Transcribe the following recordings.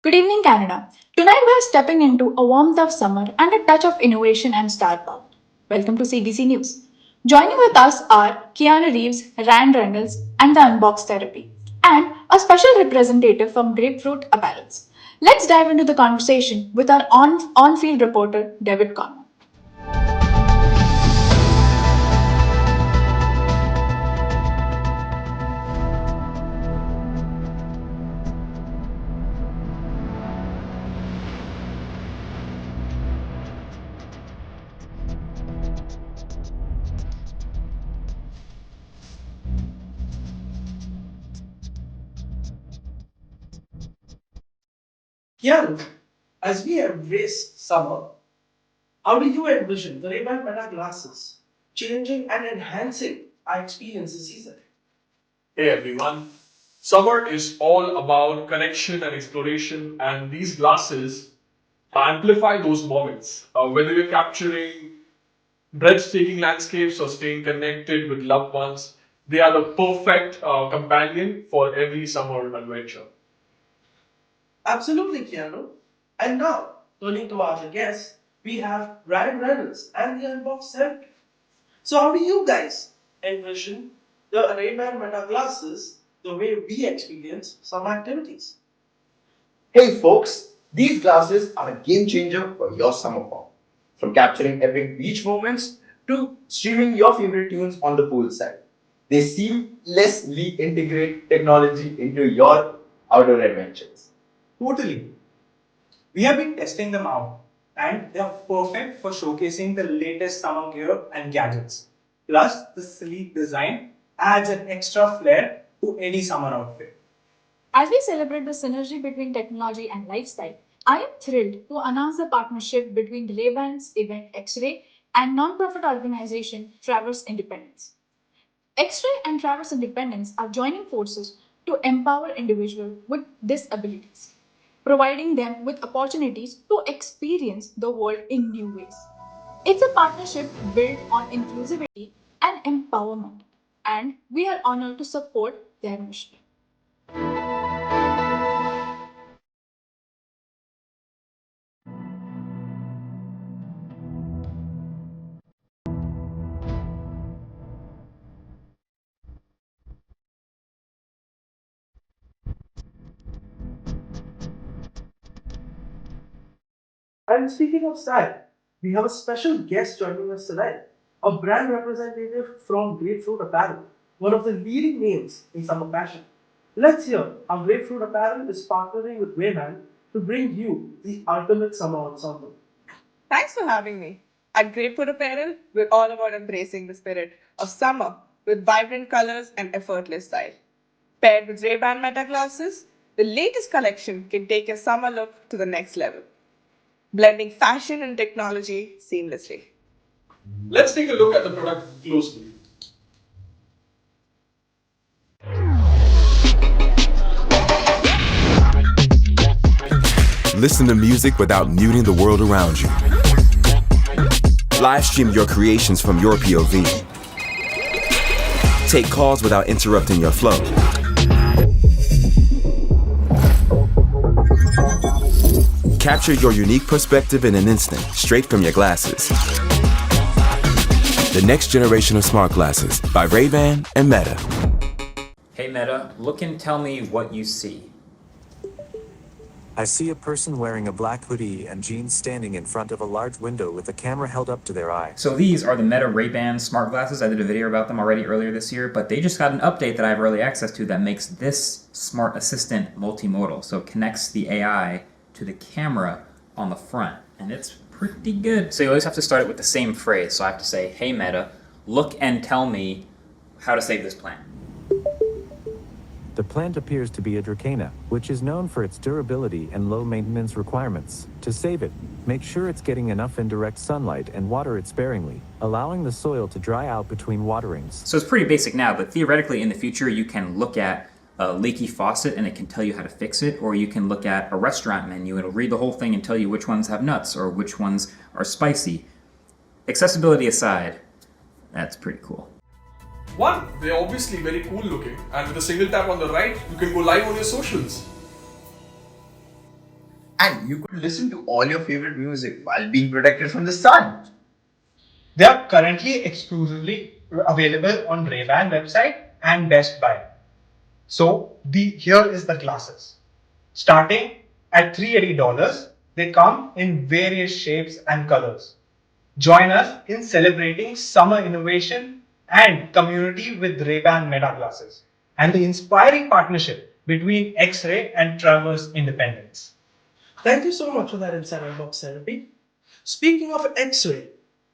Good evening, Canada. Tonight we are stepping into a warmth of summer and a touch of innovation and star power. Welcome to CBC News. Joining with us are Keanu Reeves, Rand Reynolds, and the Unbox Therapy, and a special representative from Grapefruit Apparels. Let's dive into the conversation with our on-field reporter, David Conner. Kian, as we embrace summer, how do you envision the Ray-Ban Meta glasses changing and enhancing our experience this season? Hey everyone. Summer is all about connection and exploration, and these glasses amplify those moments. Whether you're capturing breathtaking landscapes or staying connected with loved ones, they are the perfect companion for every summer adventure. Absolutely, Keanu. And now, turning to our guests, we have Ryan Reynolds and the Unbox Self. So, how do you guys envision the Ray-Ban Meta glasses the way we experience some activities? Hey folks, these glasses are a game changer for your summer fun. From capturing epic beach moments to streaming your favorite tunes on the poolside. They seamlessly integrate technology into your outdoor adventures. Totally. We have been testing them out, and they are perfect for showcasing the latest summer gear and gadgets. Plus, the sleek design adds an extra flair to any summer outfit. As we celebrate the synergy between technology and lifestyle, I am thrilled to announce the partnership between Ray-Ban's event X-Ray and non-profit organization Traverse Independence. X-Ray and Traverse Independence are joining forces to empower individuals with disabilities, providing them with opportunities to experience the world in new ways. It's a partnership built on inclusivity and empowerment, and we are honored to support their mission. And speaking of style, we have a special guest joining us tonight, a brand representative from Grapefruit Apparel, one of the leading names in summer fashion. Let's hear how Grapefruit Apparel is partnering with Wayman to bring you the ultimate summer ensemble. Thanks for having me. At Grapefruit Apparel, we're all about embracing the spirit of summer with vibrant colors and effortless style. Paired with Ray-Ban Meta glasses, the latest collection can take your summer look to the next level, blending fashion and technology seamlessly. Let's take a look at the product closely. Listen to music without muting the world around you. Live stream your creations from your POV. Take calls without interrupting your flow. Capture your unique perspective in an instant, straight from your glasses. The next generation of smart glasses by Ray-Ban and Meta. Hey Meta, look and tell me what you see. I see a person wearing a black hoodie and jeans standing in front of a large window with a camera held up to their eye. So these are the Meta Ray-Ban smart glasses. I did a video about them already earlier this year, but they just got an update that I have early access to that makes this smart assistant multimodal. So it connects the AI to the camera on the front, and it's pretty good. So you always have to start it with the same phrase. So I have to say, hey Meta, look and tell me how to save this plant. The plant appears to be a Dracaena, which is known for its durability and low maintenance requirements. To save it, make sure it's getting enough indirect sunlight and water it sparingly, allowing the soil to dry out between waterings. So it's pretty basic now, but theoretically in the future you can look at a leaky faucet and it can tell you how to fix it, or you can look at a restaurant menu, it'll read the whole thing and tell you which ones have nuts or which ones are spicy. Accessibility aside, that's pretty cool. One, they're obviously very cool looking, and with a single tap on the right, you can go live on your socials. And you could listen to all your favorite music while being protected from the sun. They are currently exclusively available on Ray-Ban website and Best Buy. So here is the glasses. Starting at $380, they come in various shapes and colors. Join us in celebrating summer innovation and community with Ray-Ban Meta glasses and the inspiring partnership between X-Ray and Traverse Independence. Thank you so much for that inside box therapy. Speaking of X-ray,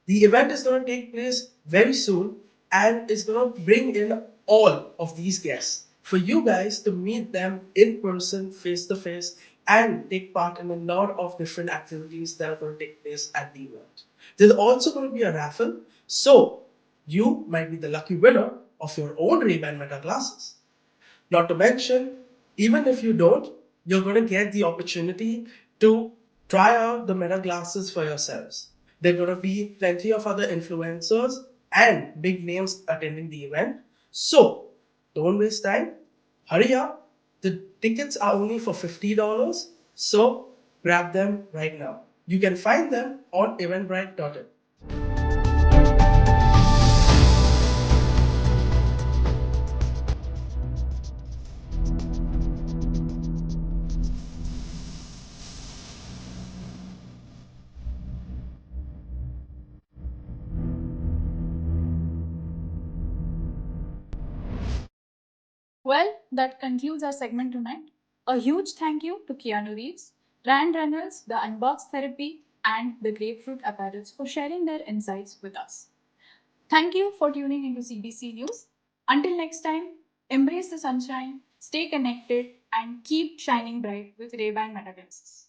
the event is going to take place very soon and it's going to bring in all of these guests for you guys to meet them in person, face to face, and take part in a lot of different activities that are going to take place at the event. There's also going to be a raffle, so you might be the lucky winner of your own Ray-Ban Meta glasses. Not to mention, even if you don't, you're going to get the opportunity to try out the Meta glasses for yourselves. There are going to be plenty of other influencers and big names attending the event. So don't waste time. Hurry up. The tickets are only for $50. So grab them right now. You can find them on eventbrite.in. Well, that concludes our segment tonight. A huge thank you to Keanu Reeves, Ryan Reynolds, the Unbox Therapy, and the Grapefruit Apparels for sharing their insights with us. Thank you for tuning into CBC News. Until next time, embrace the sunshine, stay connected, and keep shining bright with Ray-Ban Meta glasses.